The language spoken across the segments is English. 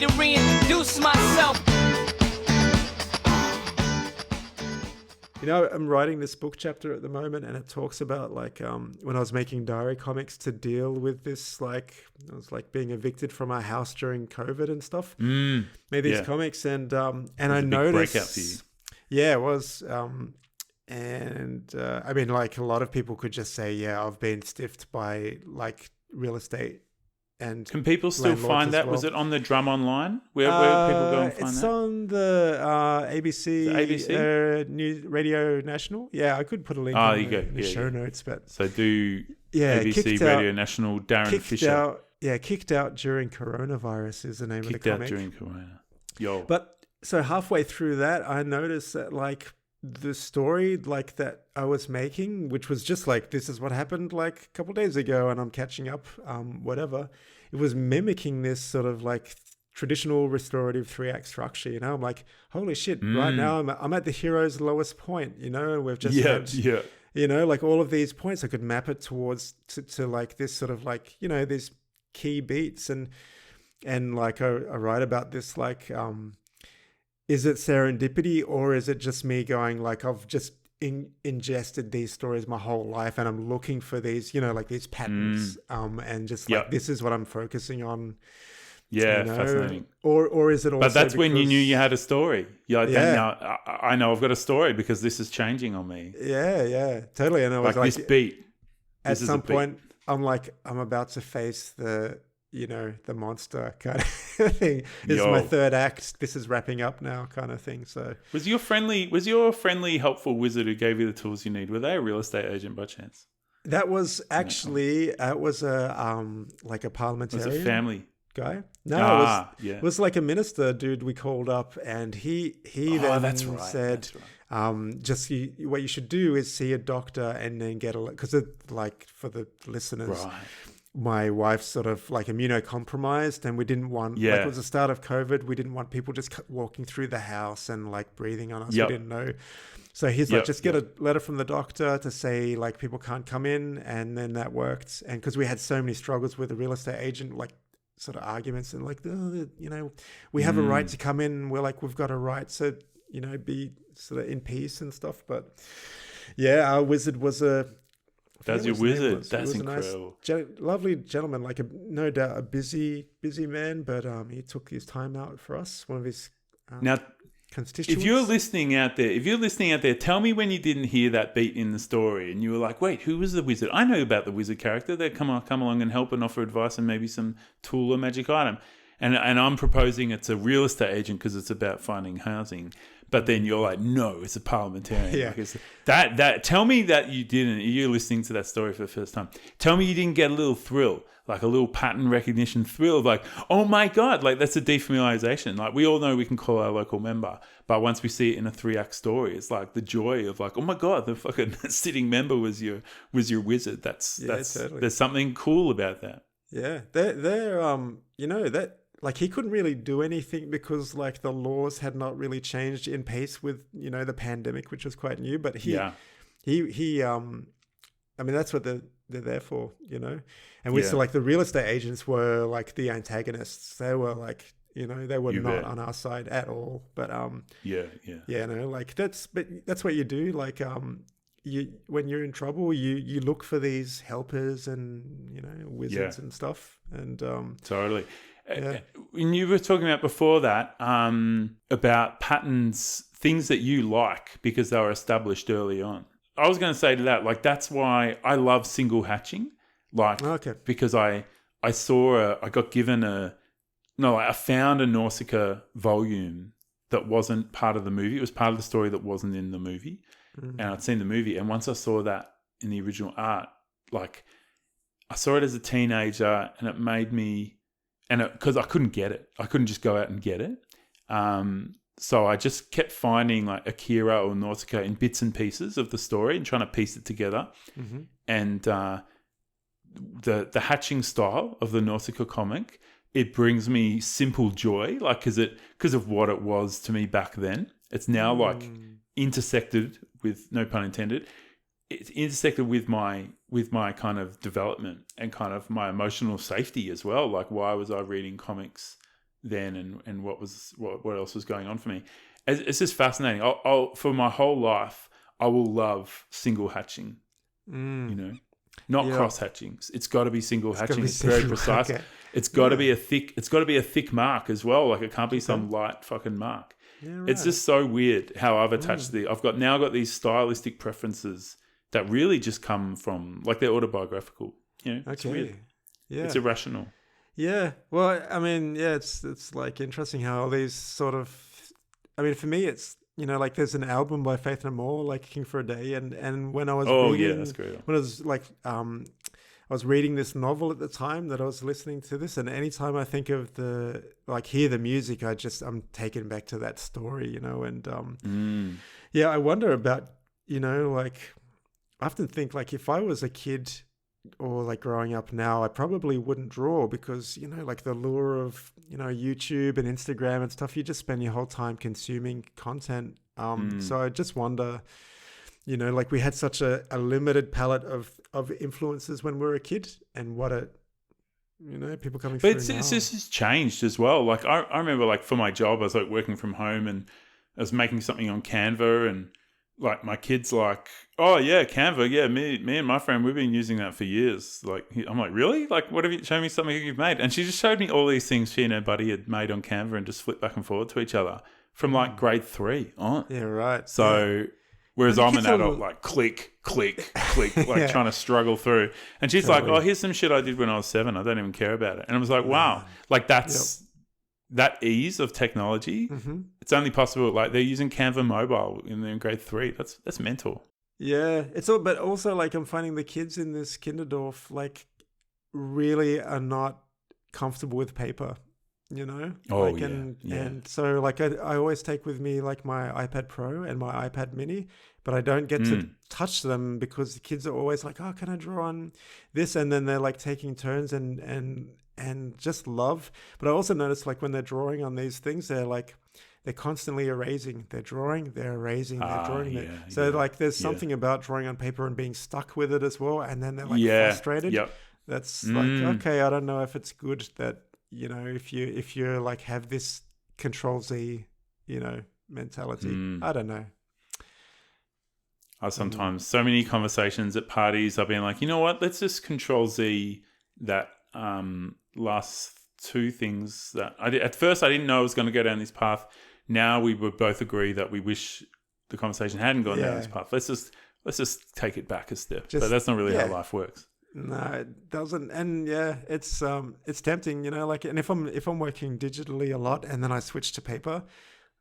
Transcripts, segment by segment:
to reintroduce myself. You know, I'm writing this book chapter at the moment, and it talks about like when I was making diary comics to deal with this, like I was like being evicted from our house during COVID and stuff. Made these comics, and I noticed, breakout for you. Yeah, it was. I mean, like a lot of people could just say, yeah, I've been stiffed by like real estate. And can people still find that? Well. Was it on the Drum Online? Where people go and find it's that? It's on the ABC, ABC? News Radio National. Yeah, I could put a link in the show notes. But so do ABC Radio National, Darren Fisher. Kicked out during coronavirus is the name of the comic. Kicked out during corona. Yo. But so halfway through that, I noticed that like the story like that I was making, which was just like, this is what happened like a couple of days ago and I'm catching up, whatever. It was mimicking this sort of like traditional restorative 3-act structure, you know? I'm like, holy shit, right now I'm at the hero's lowest point, you know? And we've just you know, like all of these points, I could map it towards to like this sort of like, you know, these key beats and like I write about this like, is it serendipity or is it just me going like I've just ingested these stories my whole life and I'm looking for these, you know, like these patterns and just like this is what I'm focusing on. Yeah, you know? Fascinating. Or is it also But that's when you knew you had a story. You're like, now I know I've got a story because this is changing on me. Yeah, totally. And I was like this beat. At some point, I'm like, I'm about to face the, you know, the monster kind of thing. This is my third act. This is wrapping up now kind of thing. So was your friendly, helpful wizard who gave you the tools you need, were they a real estate agent by chance? That was actually, it was a, like a parliamentarian. Was it family? Guy? No, it was like a minister dude we called up and he then said, what you should do is see a doctor and then get because like for the listeners, my wife's sort of like immunocompromised and we didn't want, like it was the start of COVID, we didn't want people just walking through the house and like breathing on us. We didn't know. So he's like, just get a letter from the doctor to say like people can't come in. And then that worked. And because we had so many struggles with a real estate agent, like sort of arguments and like, you know, we have a right to come in. We're like, we've got a right to, you know, be sort of in peace and stuff. But yeah, our wizard was That's your wizard. That's incredible. Nice, lovely gentleman, like no doubt a busy man, but he took his time out for us. One of his now constituents. If you're listening out there, tell me when you didn't hear that beat in the story and you were like, wait, who was the wizard? I know about the wizard character. They come along and help and offer advice and maybe some tool or magic item. And I'm proposing it's a real estate agent because it's about finding housing. But then you're like, no, it's a parliamentarian. Yeah. Like that. Tell me that you didn't. You're listening to that story for the first time. Tell me you didn't get a little thrill, like a little pattern recognition thrill of like, oh my God, like that's a defamiliarization. Like we all know we can call our local member, but once we see it in a 3-act story, it's like the joy of like, oh my God, the fucking sitting member was your wizard. That's totally. There's something cool about that. Yeah, they're you know that. Like he couldn't really do anything because like the laws had not really changed in pace with, you know, the pandemic, which was quite new. But he I mean, that's what they're there for, you know. And we saw like the real estate agents were like the antagonists. They were like, you know, they were not on our side at all. But no, like that's what you do. Like when you're in trouble, you look for these helpers and, you know, wizards and stuff. And totally. When you were talking about before that, about patterns, things that you like because they were established early on. I was going to say to that, like, that's why I love single hatching. Like, because I found a Nausicaa volume that wasn't part of the movie. It was part of the story that wasn't in the movie. Mm-hmm. And I'd seen the movie. And once I saw that in the original art, like, I saw it as a teenager and it made me... And because I couldn't get it. I couldn't just go out and get it. So I just kept finding like Akira or Nausicaa in bits and pieces of the story and trying to piece it together. Mm-hmm. And the hatching style of the Nausicaa comic, it brings me simple joy, like because of what it was to me back then. It's now like intersected with, no pun intended, it's intersected with my kind of development and kind of my emotional safety as well. Like, why was I reading comics then and what else was going on for me. It's just fascinating. I'll for my whole life, I will love single hatching. You know, not cross hatching. It's got to be single hatching. It's very precise. Okay. It's got to be a thick. It's got to be a thick mark as well. Like it can't be some light fucking mark. Yeah, right. It's just so weird how I've attached I've got these stylistic preferences that really just come from like they're autobiographical. You know, it's weird. Yeah, it's irrational. Yeah. Well, I mean, yeah, it's like interesting how all these sort of. I mean, for me, it's. You know, like there's an album by Faith No More, like King for a Day, and when I was reading, that's great. When I was like, I was reading this novel at the time that I was listening to this, and anytime I think of hear the music, I'm taken back to that story, you know, and yeah, I wonder about, you know, like I often think like if I was a kid or like growing up now, I probably wouldn't draw because, you know, like the lure of, you know, YouTube and Instagram and stuff, you just spend your whole time consuming content. So I just wonder, you know, like we had such a limited palette of influences when we were a kid and what you know, people coming through now. But this has changed as well. Like I remember like for my job, I was like working from home and I was making something on Canva and like my kid's like, oh yeah, Canva, yeah, me and my friend, we've been using that for years. Like I'm like, really? Like what have you show me something you've made? And she just showed me all these things she and her buddy had made on Canva and just flipped back and forward to each other from like grade 3 on. Yeah, right. So whereas I'm an adult, like click, like trying to struggle through. And she's like, oh, here's some shit I did when I was 7. I don't even care about it. And I was like, wow, like that's that ease of technology. It's only possible like they're using Canva mobile in grade 3. That's mental. Yeah, it's all, but also like I'm finding the kids in this Kinderdorf like really are not comfortable with paper, you know. And so like I always take with me like my iPad Pro and my iPad Mini, but I don't get to touch them because the kids are always like, oh, can I draw on this? And then they're like taking turns and just love. But I also notice like when they're drawing on these things, they're constantly erasing. They're drawing, they're erasing, they're drawing. So like there's something about drawing on paper and being stuck with it as well. And then they're like frustrated. Yep. That's like, okay, I don't know if it's good that, you know, if you like have this Control Z, you know, mentality. I don't know. I sometimes, so many conversations at parties, I've been like, you know what, let's just Control Z that last 2 things that I did. At first I didn't know I was going to go down this path. Now we would both agree that we wish the conversation hadn't gone down this path. Let's just take it back a step. But that's not really how life works. No, it doesn't. And yeah, it's tempting, you know, like, and if I'm working digitally a lot and then I switch to paper,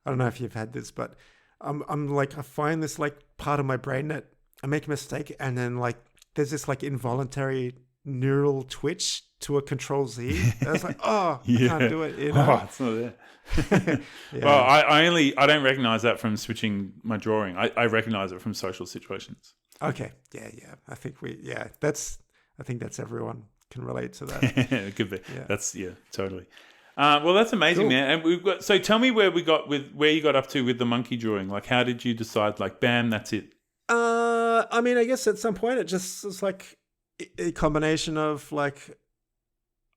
I don't know if you've had this, but I'm like, I find this like part of my brain that I make a mistake and then like there's this like involuntary neural twitch to a Control Z. I was like, I can't do it. You know? Oh, it's not there. Well, I don't recognize that from switching my drawing. I recognize it from social situations. Okay. Yeah. I think I think that's everyone can relate to that. It could be. Yeah. That's totally. Well, that's amazing, man. And we've got. So tell me where you got up to with the monkey drawing. Like, how did you decide? Like, bam, that's it. I mean, I guess at some point it just was like a combination of like,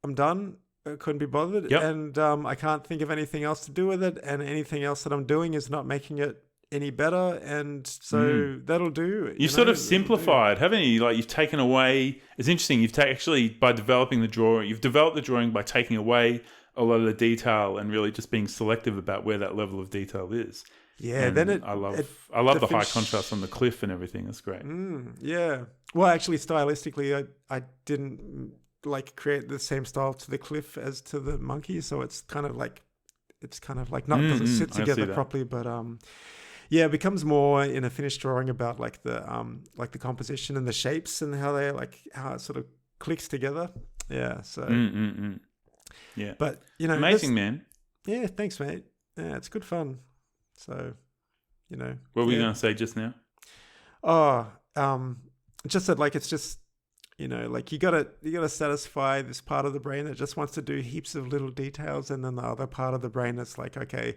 I'm done. I couldn't be bothered, and I can't think of anything else to do with it. And anything else that I'm doing is not making it any better, and so that'll do. You've sort of simplified, haven't you? Like you've taken away. It's interesting. You've actually by developing the drawing, you've developed the drawing by taking away a lot of the detail and really just being selective about where that level of detail is. Yeah, and then I love the high contrast on the cliff and everything. That's great. Yeah. Well, actually, stylistically, I didn't like create the same style to the cliff as to the monkey, so it's kind of like not doesn't sit together properly, but it becomes more in a finished drawing about like the composition and the shapes and how it sort of clicks together. Yeah. So. Yeah. But you know, amazing, man. Yeah. Thanks, mate. Yeah, it's good fun. So, you know. What were you going to say just now? Oh, just that like it's just, you know, like you gotta satisfy this part of the brain that just wants to do heaps of little details, and then the other part of the brain that's like, okay,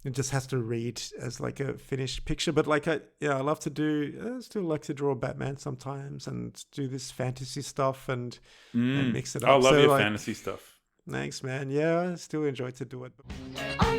it just has to read as like a finished picture. But like I still like to draw Batman sometimes and do this fantasy stuff and mix it up. I love your fantasy stuff. Thanks, man. Yeah, I still enjoy to do it. Oh,